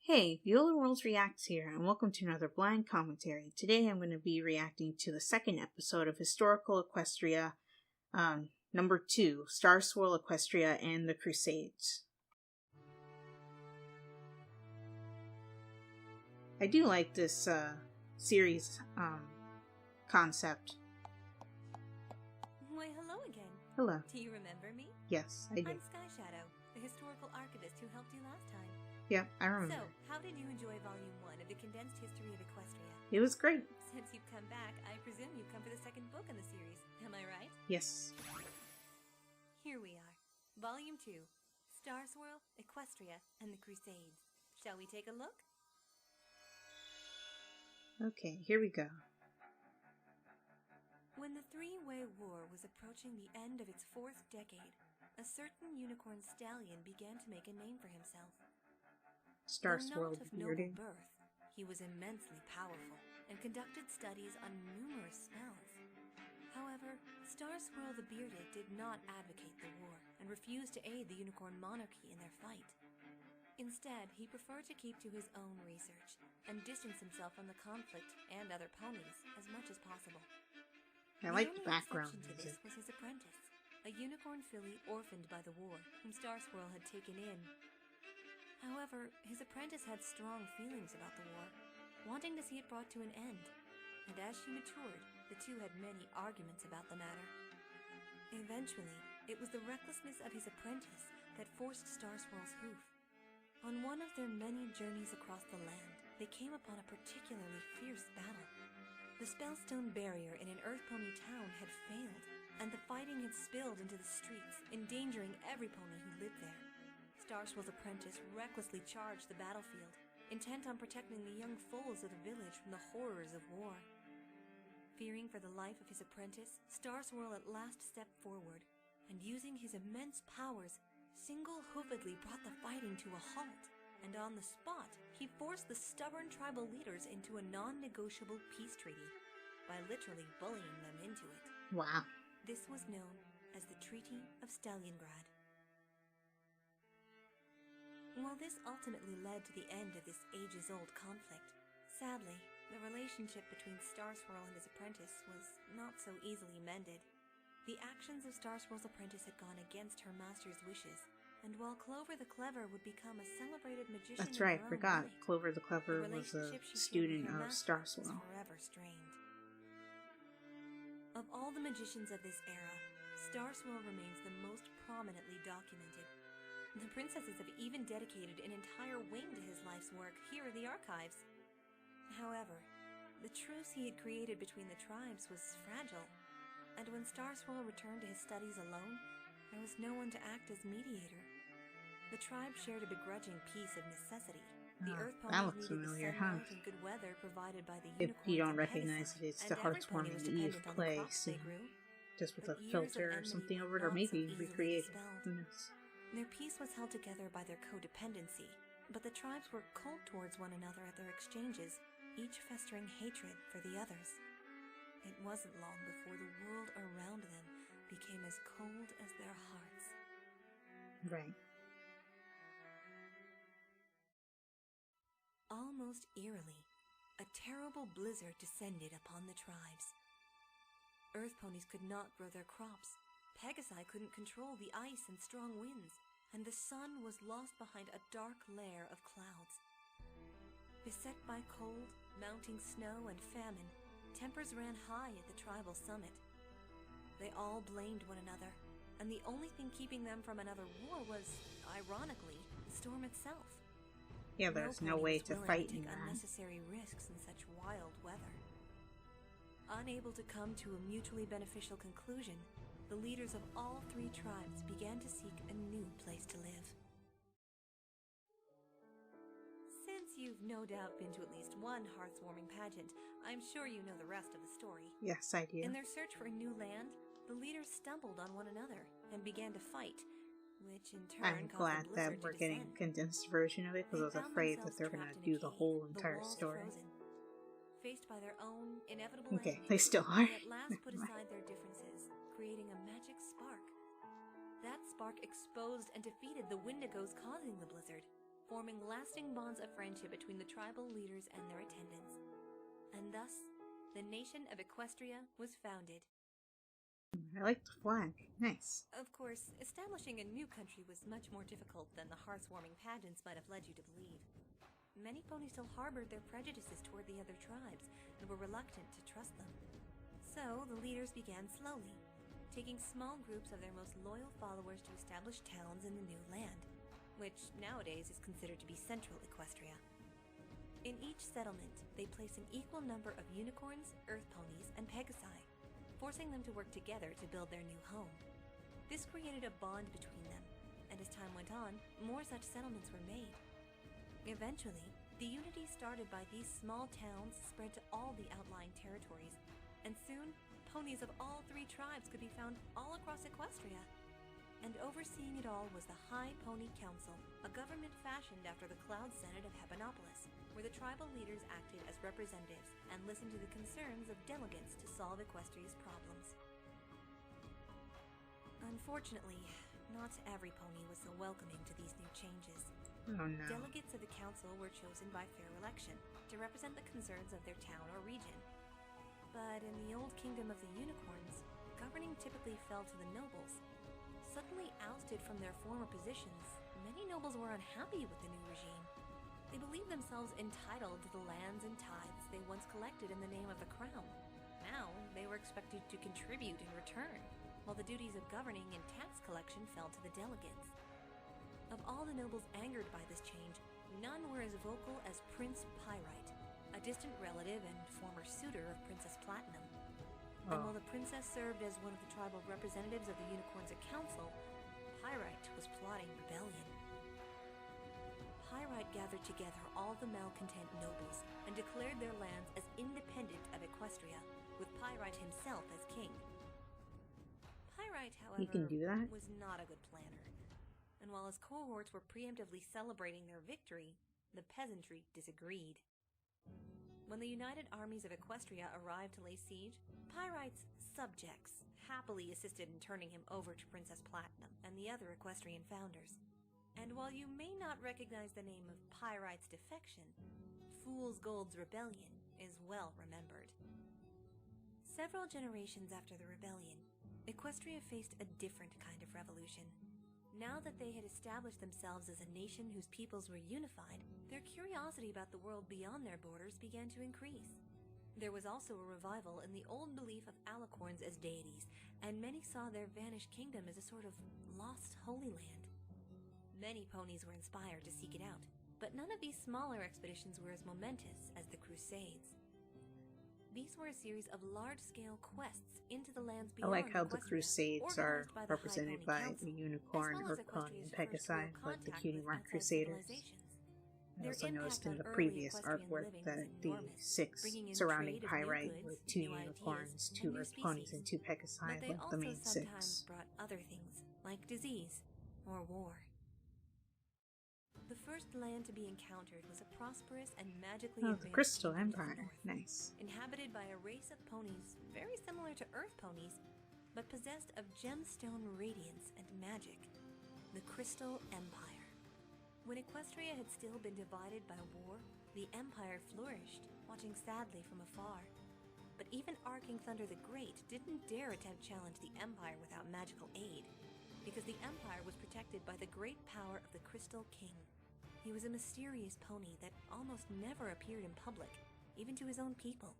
Hey, Viola Worlds Reacts here, and welcome to another blind commentary. Today I'm going to be reacting to the second episode of Historical Equestria, number 2, Starswirl, Equestria, and the Crusades. I do like this series concept. Why, hello again. Hello. Do you remember me? Yes, I do. I'm Sky Shadow, the historical archivist who helped you last time. Yeah, I remember. So, how did you enjoy Volume 1 of the Condensed History of Equestria? It was great. Since you've come back, I presume you've come for the second book in the series. Am I right? Yes. Here we are. Volume 2. Starswirl, Equestria, and the Crusades. Shall we take a look? Okay, here we go. When the Three-Way War was approaching the end of its 4th decade, a certain unicorn stallion began to make a name for himself. Starswirl Though not of noble bearding. birth, he was immensely powerful and conducted studies on numerous spells. However, Starswirl the Bearded did not advocate the war and refused to aid the unicorn monarchy in their fight. Instead, he preferred to keep to his own research and distance himself from the conflict and other ponies as much as possible. I like the only background exception to music. this was his apprentice, a unicorn filly orphaned by the war, whom Starswirl had taken in. However, his apprentice had strong feelings about the war, wanting to see it brought to an end, and as she matured, the two had many arguments about the matter. Eventually, it was the recklessness of his apprentice that forced Starswirl's hoof. On one of their many journeys across the land, they came upon a particularly fierce battle. The Spellstone barrier in an Earth Pony town had failed, and the fighting had spilled into the streets, endangering every pony who lived there. Starswirl's apprentice recklessly charged the battlefield, intent on protecting the young foals of the village from the horrors of war. Fearing for the life of his apprentice, Starswirl at last stepped forward, and using his immense powers, single-hoofedly brought the fighting to a halt, and on the spot, he forced the stubborn tribal leaders into a non-negotiable peace treaty, by literally bullying them into it. Wow. This was known as the Treaty of Stalliongrad. While this ultimately led to the end of this ages-old conflict, sadly, the relationship between Starswirl and his apprentice was not so easily mended. The actions of Starswirl's apprentice had gone against her master's wishes, and while Clover the Clever would become a celebrated magician That's right, in her own forgot. right, Clover the Clever the was a relationship she shared student with her of master Starswirl. was forever strained. Of all the magicians of this era, Starswirl remains the most prominently documented. The princesses have even dedicated an entire wing to his life's work here in the archives. However, the truce he had created between the tribes was fragile, and when Starswirl returned to his studies alone, there was no one to act as mediator. The tribe shared a begrudging peace of necessity. The Earth that ponies looks needed familiar, the sunlight and good weather provided by the If unicorns you don't and recognize Pegasi, it, it's and the every pony was Heartswarming Eve dependent on the play crops they scene. grew. Just with But a years of filter or enmity something were over it, or not so maybe easily recreated. dispelled. Who knows? Their peace was held together by their codependency, but the tribes were cold towards one another at their exchanges, each festering hatred for the others. It wasn't long before the world around them became as cold as their hearts. Right. Almost eerily, a terrible blizzard descended upon the tribes. Earth ponies could not grow their crops, Pegasi couldn't control the ice and strong winds, and the sun was lost behind a dark layer of clouds. Beset by cold, mounting snow, and famine, tempers ran high at the tribal summit. They all blamed one another, and the only thing keeping them from another war was, ironically, the storm itself. Yeah, there's no way to fight in take that. unnecessary risks in such wild weather. Unable to come to a mutually beneficial conclusion, the leaders of all three tribes began to seek a new place to live. Since you've no doubt been to at least one hearth-warming pageant, I'm sure you know the rest of the story. Yes, I do. In their search for a new land, the leaders stumbled on one another and began to fight, which in turn I'm caused glad the blizzard that we're to getting a descend. condensed version of it, because I was They found afraid that themselves they're going trapped to in a do the cave, whole the entire walls story. frozen. Faced by their own inevitable Okay, end, they still are. they at last put aside their differences, creating a magic spark. That spark exposed and defeated the Wendigos causing the blizzard, forming lasting bonds of friendship between the tribal leaders and their attendants. And thus, the nation of Equestria was founded. I like the flag. Nice. Of course, establishing a new country was much more difficult than the hearth-warming pageants might have led you to believe. Many ponies still harbored their prejudices toward the other tribes and were reluctant to trust them. So, the leaders began slowly, taking small groups of their most loyal followers to establish towns in the new land, which nowadays is considered to be central Equestria. In each settlement, they placed an equal number of unicorns, earth ponies, and pegasi, forcing them to work together to build their new home. This created a bond between them, and as time went on, more such settlements were made. Eventually, the unity started by these small towns spread to all the outlying territories, and soon, ponies of all three tribes could be found all across Equestria. And overseeing it all was the High Pony Council, a government fashioned after the Cloud Senate of Hebanopolis, where the tribal leaders acted as representatives and listened to the concerns of delegates to solve Equestria's problems. Unfortunately, not every pony was so welcoming to these new changes. Oh no. Delegates of the council were chosen by fair election to represent the concerns of their town or region. But in the old kingdom of the unicorns, governing typically fell to the nobles. Suddenly ousted from their former positions, many nobles were unhappy with the new regime. They believed themselves entitled to the lands and tithes they once collected in the name of the crown. Now, they were expected to contribute in return, while the duties of governing and tax collection fell to the delegates. Of all the nobles angered by this change, none were as vocal as Prince Pyrite, a distant relative and former suitor of Princess Platinum. And while the princess served as one of the tribal representatives of the Unicorns Council, Pyrite was plotting rebellion. Pyrite gathered together all the malcontent nobles and declared their lands as independent of Equestria, with Pyrite himself as king. Pyrite, however, was not a good planner, and while his cohorts were preemptively celebrating their victory, the peasantry disagreed. When the united armies of Equestria arrived to lay siege, Pyrite's subjects happily assisted in turning him over to Princess Platinum and the other Equestrian founders. And while you may not recognize the name of Pyrite's defection, Fool's Gold's rebellion is well remembered. Several generations after the rebellion, Equestria faced a different kind of revolution. Now that they had established themselves as a nation whose peoples were unified, their curiosity about the world beyond their borders began to increase. There was also a revival in the old belief of alicorns as deities, and many saw their vanished kingdom as a sort of lost Holy Land. Many ponies were inspired to seek it out, but none of these smaller expeditions were as momentous as the Crusades. These were a series of large-scale quests into the lands beyond I like how the Equestria, Crusades are organized by the represented High by Pony the Council, unicorn, as well as earth pony, and Equestria's first pegasi, real like the contact cutie with mark outside crusaders. civilizations. I Their also noticed impact in the on previous early Equestrian artwork living that was the enormous, 6 bringing in surrounding trade of new Pyrite goods, with 2 new unicorns, ideas, 2 and new earth ponies, species. and 2 pegasi, But they like the also main sometimes 6. brought other things, like disease or war. The first land to be encountered was a prosperous and magically Oh, advanced the Crystal kingdom to the Empire. north, Nice. inhabited by a race of ponies very similar to earth ponies, but possessed of gemstone radiance and magic, the Crystal Empire. When Equestria had still been divided by war, the Empire flourished, watching sadly from afar. But even Arking Thunder the Great didn't dare attempt to challenge the Empire without magical aid, because the Empire was protected by the great power of the Crystal King. He was a mysterious pony that almost never appeared in public, even to his own people.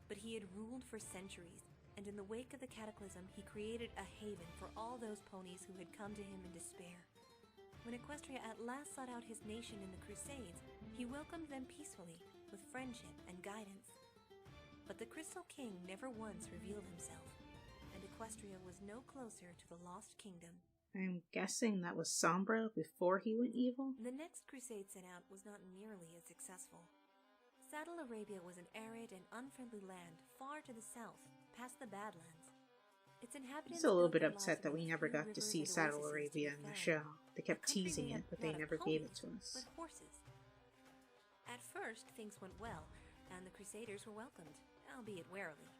But he had ruled for centuries, and in the wake of the cataclysm, he created a haven for all those ponies who had come to him in despair. When Equestria at last sought out his nation in the Crusades, he welcomed them peacefully, with friendship and guidance. But the Crystal King never once revealed himself, and Equestria was no closer to the Lost Kingdom. I'm guessing that was Sombra before he went evil? The next crusade sent out was not nearly as successful. Saddle Arabia was an arid and unfriendly land far to the south, past the Badlands. Its inhabitants Still a little built bit their lives upset that we around never few got to rivers see and Saddle oases to Arabia be in the found. show. They kept A country teasing they it, had but they not never of gave it ponies, to us. but horses. At first, things went well, and the Crusaders were welcomed, albeit warily.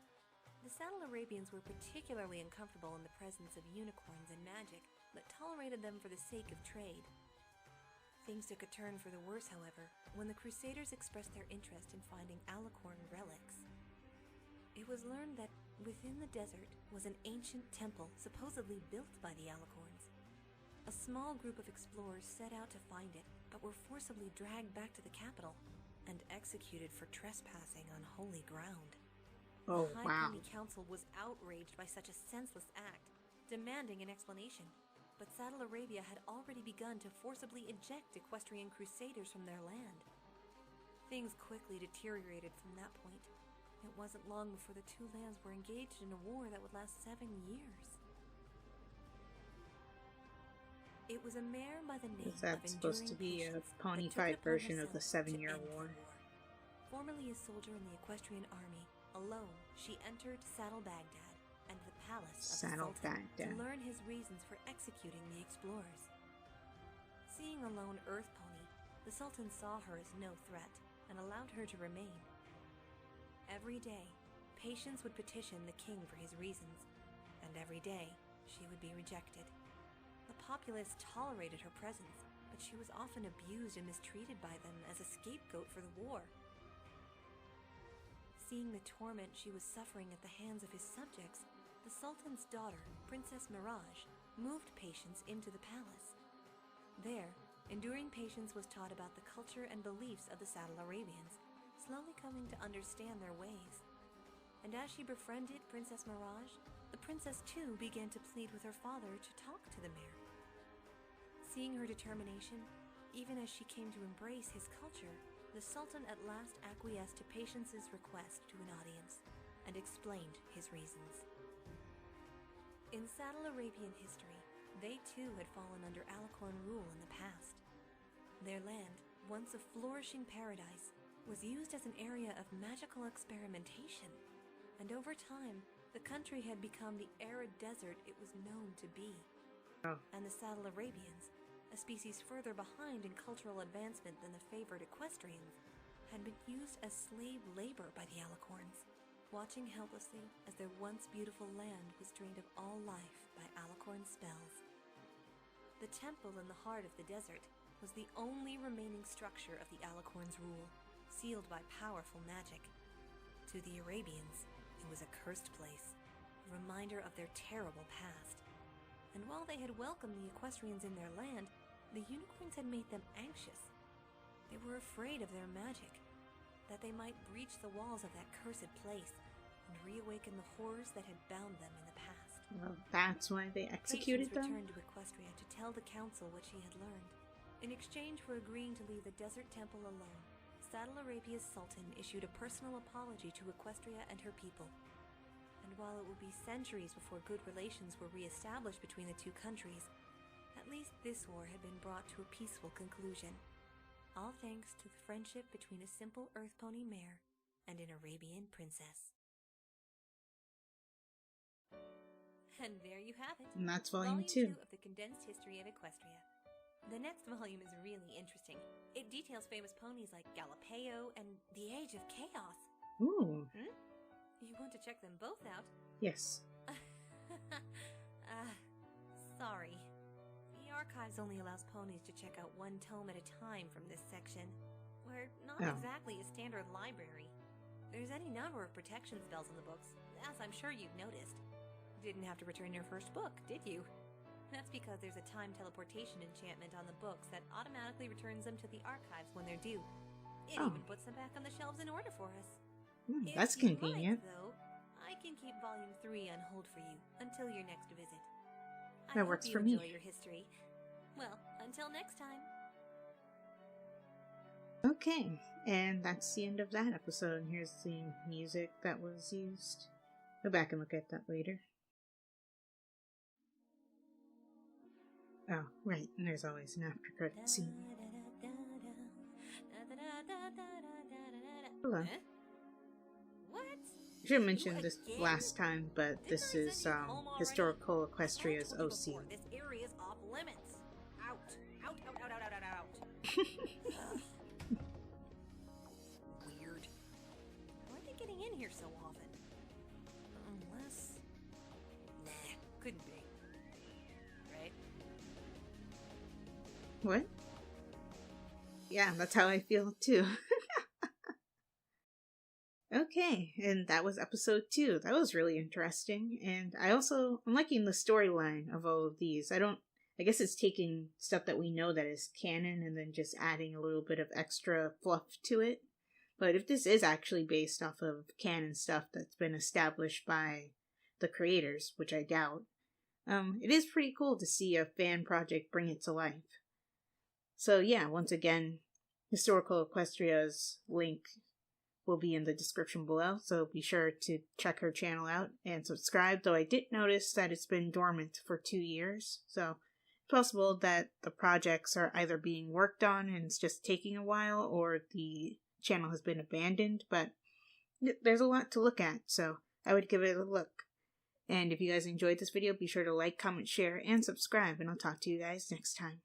The Saddle Arabians were particularly uncomfortable in the presence of unicorns and magic, but tolerated them for the sake of trade. Things took a turn for the worse, however, when the Crusaders expressed their interest in finding Alicorn relics. It was learned that within the desert was an ancient temple supposedly built by the Alicorns. A small group of explorers set out to find it, but were forcibly dragged back to the capital and executed for trespassing on holy ground. Oh, The High wow. Pony Council was outraged by such a senseless act, demanding an explanation. But Saddle Arabia had already begun to forcibly eject Equestrian Crusaders from their land. Things quickly deteriorated from that point. It wasn't long before the two lands were engaged in a war that would last 7 years. It was a mare by the name Is that of supposed to Enduring be a Patience Pony that took Fight it upon version of the herself 7-Year to end War? the war. Formerly a soldier in the Equestrian army, alone she entered Saddle Baghdad and the palace of Saddle the Sultan Baghdad. to learn his reasons for executing the explorers. Seeing a lone earth pony, the Sultan saw her as no threat and allowed her to remain. Every day, Patience would petition the king for his reasons, and every day she would be rejected. The populace tolerated her presence, but she was often abused and mistreated by them as a scapegoat for the war. Seeing the torment she was suffering at the hands of his subjects, the Sultan's daughter, Princess Mirage, moved Patience into the palace. There, Enduring Patience was taught about the culture and beliefs of the Saddle Arabians, slowly coming to understand their ways. And as she befriended Princess Mirage, the princess too began to plead with her father to talk to the mare. Seeing her determination, even as she came to embrace his culture, the Sultan at last acquiesced to Patience's request to an audience and explained his reasons. In Saddle Arabian history, they too had fallen under Alicorn rule in the past. Their land, once a flourishing paradise, was used as an area of magical experimentation, and over time, the country had become the arid desert it was known to be. Oh. And the Saddle Arabians, a species further behind in cultural advancement than the favored Equestrians, had been used as slave labor by the Alicorns, watching helplessly as their once beautiful land was drained of all life by Alicorn spells. The temple in the heart of the desert was the only remaining structure of the Alicorns' rule, sealed by powerful magic. To the Arabians, it was a cursed place, a reminder of their terrible past. And while they had welcomed the Equestrians in their land, the unicorns had made them anxious. They were afraid of their magic, that they might breach the walls of that cursed place and reawaken the horrors that had bound them in the past. Well, that's why they executed Patience them? returned to Equestria to tell the council what she had learned. In exchange for agreeing to leave the desert temple alone, Saddle Arabia's Sultan issued a personal apology to Equestria and her people. And while it would be centuries before good relations were re-established between the two countries, at least this war had been brought to a peaceful conclusion. All thanks to the friendship between a simple earth pony mare and an Arabian princess. And there you have it. And that's volume 2 2. of the condensed history of Equestria. The next volume is really interesting. It details famous ponies like Galileo and the Age of Chaos. Ooh. You want to check them both out? Yes. Sorry. The archives only allows ponies to check out one tome at a time from this section. We're not exactly a standard library. There's any number of protection spells in the books, as I'm sure you've noticed. Didn't have to return your first book, did you? That's because there's a time teleportation enchantment on the books that automatically returns them to the archives when they're due. It even puts them back on the shelves in order for us. That's If you convenient. like, though, I can keep volume 3 on hold for you until your next visit. That works for me. I hope you enjoy your history. Well, until next time. Okay, and that's the end of that episode. Here's the music that was used. Go back and look at that later. Oh, right, and there's always an after credit scene. Hello. Huh? What? I should have mentioned this last time, but this is Historical Equestria's OC. This area is off limits. Out. Out, out, out, out, out, out. Weird. Why are they getting in here so often? Unless... Nah, couldn't be. Right? What? Yeah, that's how I feel too. Okay, and that was episode 2. That was really interesting, and I'm liking the storyline of all of these. I guess it's taking stuff that we know that is canon and then just adding a little bit of extra fluff to it. But if this is actually based off of canon stuff that's been established by the creators, which I doubt, it is pretty cool to see a fan project bring it to life. So yeah, once again, Historical Equestria's link will be in the description below, so be sure to check her channel out and subscribe, though I did notice that it's been dormant for 2 years, so it's possible that the projects are either being worked on and it's just taking a while, or the channel has been abandoned, but there's a lot to look at, so I would give it a look. And if you guys enjoyed this video, be sure to like, comment, share, and subscribe, and I'll talk to you guys next time.